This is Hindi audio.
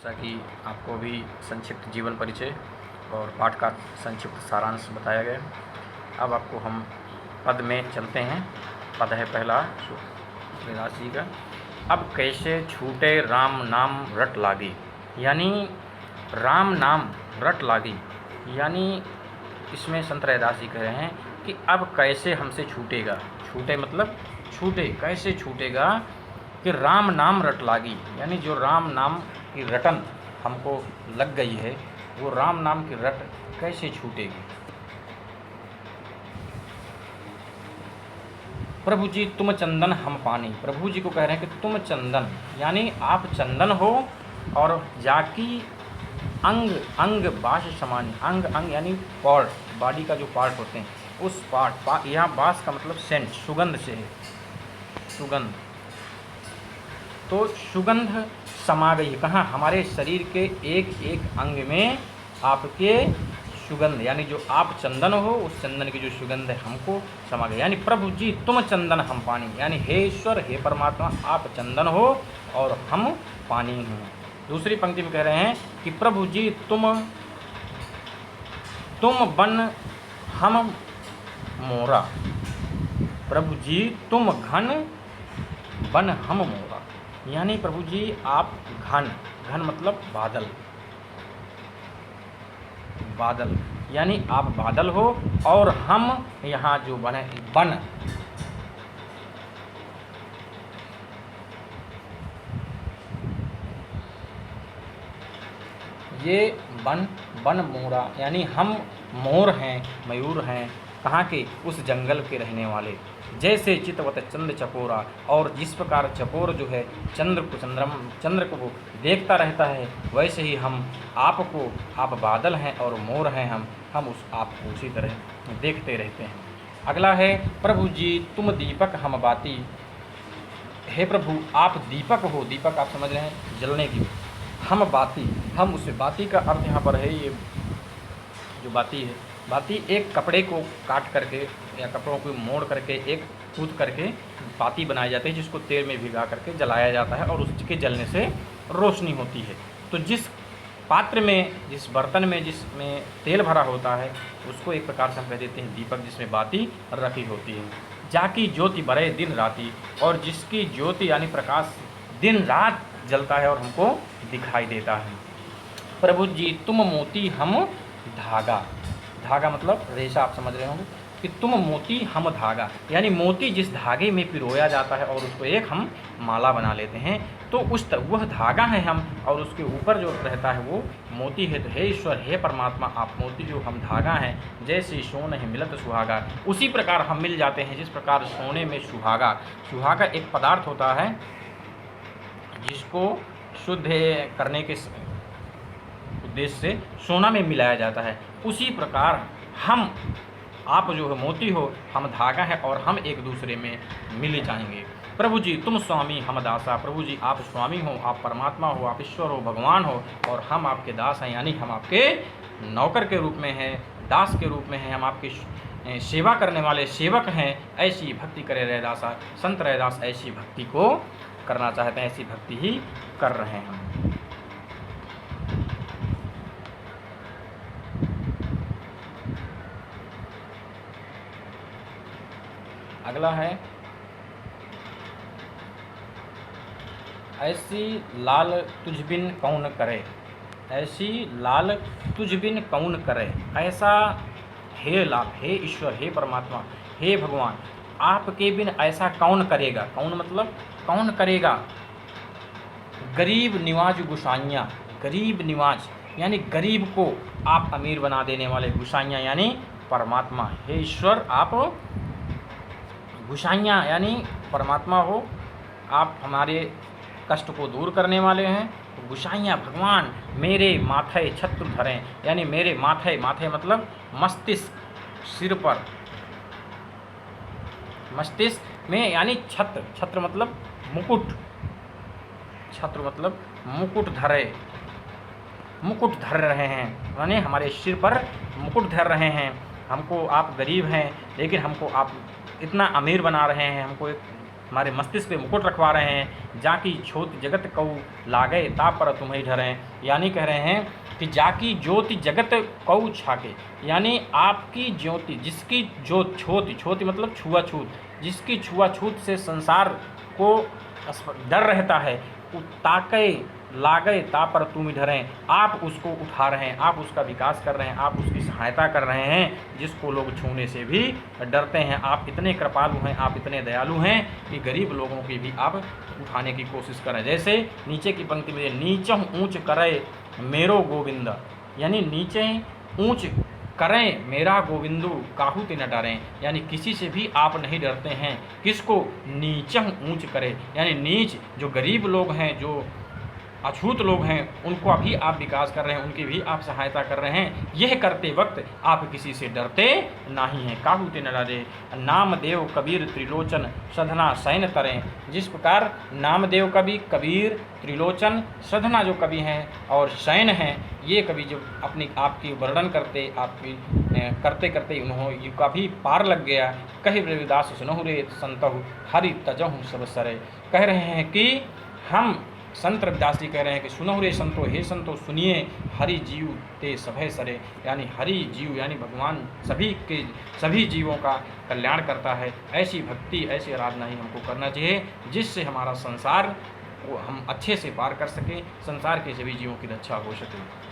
जैसा कि आपको भी संक्षिप्त जीवन परिचय और पाठ का संक्षिप्त सारांश बताया गया। अब आपको हम पद में चलते हैं। पद है पहला सूर्यदास जी का, अब कैसे छूटे राम नाम रट लागी। यानी राम नाम रट लागी, यानी इसमें संत रैदास जी कह रहे हैं कि अब कैसे हमसे छूटेगा। छूटे मतलब छूटे, कैसे छूटेगा कि राम नाम रट लागी, यानी जो राम नाम की रटन हमको लग गई है, वो राम नाम की रट कैसे छूटेगी। प्रभु जी तुम चंदन हम पानी, प्रभु जी को कह रहे हैं कि तुम चंदन, यानी आप चंदन हो और जाकी अंग अंग बास समानी, अंग अंग यानी पार्ट, बॉडी का जो पार्ट होते हैं उस पार्ट, यहाँ बास का मतलब सेंट, सुगंध से है, सुगंध। तो सुगंध समा गई कहाँ, हमारे शरीर के एक एक अंग में आपके सुगंध, यानी जो आप चंदन हो उस चंदन की जो सुगंध है हमको समा गई। यानी प्रभु जी तुम चंदन हम पानी, यानी हे ईश्वर हे परमात्मा आप चंदन हो और हम पानी हैं। दूसरी पंक्ति में कह रहे हैं कि प्रभु जी तुम बन हम मोरा, प्रभु जी तुम घन बन हम मोरा, यानी प्रभु जी आप घन, घन मतलब बादल, बादल यानी आप बादल हो और हम यहाँ जो बने बन, ये बन बन मोरा, यानी हम मोर हैं, मयूर हैं, कहाँ के, उस जंगल के रहने वाले। जैसे चितवत चंद्र चकोरा, और जिस प्रकार चकोर जो है चंद्र को देखता रहता है, वैसे ही हम आपको, आप बादल हैं और मोर हैं, हम उस आपको उसी तरह देखते रहते हैं। अगला है प्रभु जी तुम दीपक हम बाती, हे प्रभु आप दीपक हो, दीपक आप समझ रहे हैं जलने की, हम बाती, हम उससे, बाती का अर्थ यहाँ पर है, ये जो बाती है, बाती एक कपड़े को काट करके या कपड़ों को मोड़ करके एक कूद करके बाती बनाई जाती है, जिसको तेल में भिगा करके जलाया जाता है और उसके जलने से रोशनी होती है। तो जिस पात्र में, जिस बर्तन में जिसमें तेल भरा होता है उसको एक प्रकार से हम कह देते हैं दीपक, जिसमें बाती रखी होती है। जाकी ज्योति बरे दिन राती, और जिसकी ज्योति यानी प्रकाश दिन रात जलता है और हमको दिखाई देता है। प्रभु जी तुम मोती हम धागा, धागा मतलब रेशा, आप समझ रहे होंगे कि तुम मोती हम धागा, यानी मोती जिस धागे में पिरोया जाता है और उसको एक हम माला बना लेते हैं, तो वह धागा है हम, और उसके ऊपर जो रहता है वो मोती है। तो हे ईश्वर हे परमात्मा आप मोती जो, हम धागा हैं। जैसे सोने है मिलत सुहागा, उसी प्रकार हम मिल जाते हैं जिस प्रकार सोने में सुहागा, सुहागा एक पदार्थ होता है जिसको शुद्ध करने के उद्देश्य से सोना में मिलाया जाता है। उसी प्रकार हम, आप जो है मोती हो, हम धागा है और हम एक दूसरे में मिल जाएंगे। प्रभु जी तुम स्वामी हम दासा, प्रभु जी आप स्वामी हो, आप परमात्मा हो, आप ईश्वर हो, भगवान हो, और हम आपके दास हैं, यानी हम आपके नौकर के रूप में हैं, दास के रूप में हैं, हम आपकी सेवा करने वाले सेवक हैं। ऐसी भक्ति करे रैदासा, संत रैदास ऐसी भक्ति को करना चाहते हैं, ऐसी भक्ति ही कर रहे हैं हम। अगला है ऐसी लाल तुझ बिन कौन करे, ऐसी लाल तुझ बिन कौन करे, ऐसा हे लाल, हे ईश्वर हे परमात्मा हे भगवान आपके बिन ऐसा कौन करेगा। कौन मतलब कौन करेगा। गरीब निवाज गुसाइयाँ, गरीब निवाज यानी गरीब को आप अमीर बना देने वाले, गुसाइयाँ यानी परमात्मा। हे ईश्वर आप गुसाइयाँ यानी परमात्मा हो, आप हमारे कष्ट को दूर करने वाले हैं। गुसाइयाँ भगवान मेरे माथे छत्र धरें, यानी मेरे माथे, माथे मतलब मस्तिष्क, सिर पर, मस्तिष्क में, यानी छत्र, छत्र मतलब मुकुट, छत्र मतलब मुकुट धरे, मुकुट धर रहे हैं, यानी हमारे सिर पर मुकुट धर रहे हैं। हमको आप गरीब हैं लेकिन हमको आप इतना अमीर बना रहे हैं, हमको एक हमारे मस्तिष्क पे मुकुट रखवा रहे हैं। जाकी ज्योति जगत कऊ लागे ता पर तुम्हें डरें, यानी कह रहे हैं कि जाकी ज्योति जगत कऊ छाके, यानी आपकी ज्योति, जिसकी जो छोटी मतलब छुआछूत, जिसकी छुआछूत से संसार को डर रहता है, ताके लागे ता पर तुम डरें, आप उसको उठा रहे हैं, आप उसका विकास कर रहे हैं, आप उसकी सहायता कर रहे हैं, जिसको लोग छूने से भी डरते हैं। आप इतने कृपालु हैं, आप इतने दयालु हैं कि गरीब लोगों की भी आप उठाने की कोशिश करें। जैसे नीचे की पंक्ति में नीचम ऊँच करे मेरो गोविंद, यानी नीचे ऊँच करें मेरा गोविंदु काहू ते न डरें, यानी किसी से भी आप नहीं डरते हैं। किसको? नीचम ऊँच करे, यानी नीच जो गरीब लोग हैं, जो अछूत लोग हैं, उनको भी आप विकास कर रहे हैं, उनकी भी आप सहायता कर रहे हैं। यह करते वक्त आप किसी से डरते नहीं हैं। काहू ते न डरे नामदेव कबीर त्रिलोचन सधना शयन तरें, जिस प्रकार नामदेव कवि, कबीर, त्रिलोचन, सधना जो कवि हैं और शयन हैं, ये कवि जो अपनी आपकी वर्णन करते आपकी करते करते उन्होंने का भी पार लग गया। कहे रविदास सुनहु रे संतहु हरि तजहु सब सरे, कह रहे हैं कि हम संत रविदास जी कह रहे हैं कि सुनहु रे संतो, हे संतो सुनिए, हरि जीव ते सभय सरे, यानी हरि जीव यानी भगवान सभी जीवों का कल्याण करता है। ऐसी भक्ति, ऐसी आराधना ही हमको करना चाहिए, जिससे हमारा संसार को हम अच्छे से पार कर सकें, संसार के सभी जीवों की रक्षा हो सके।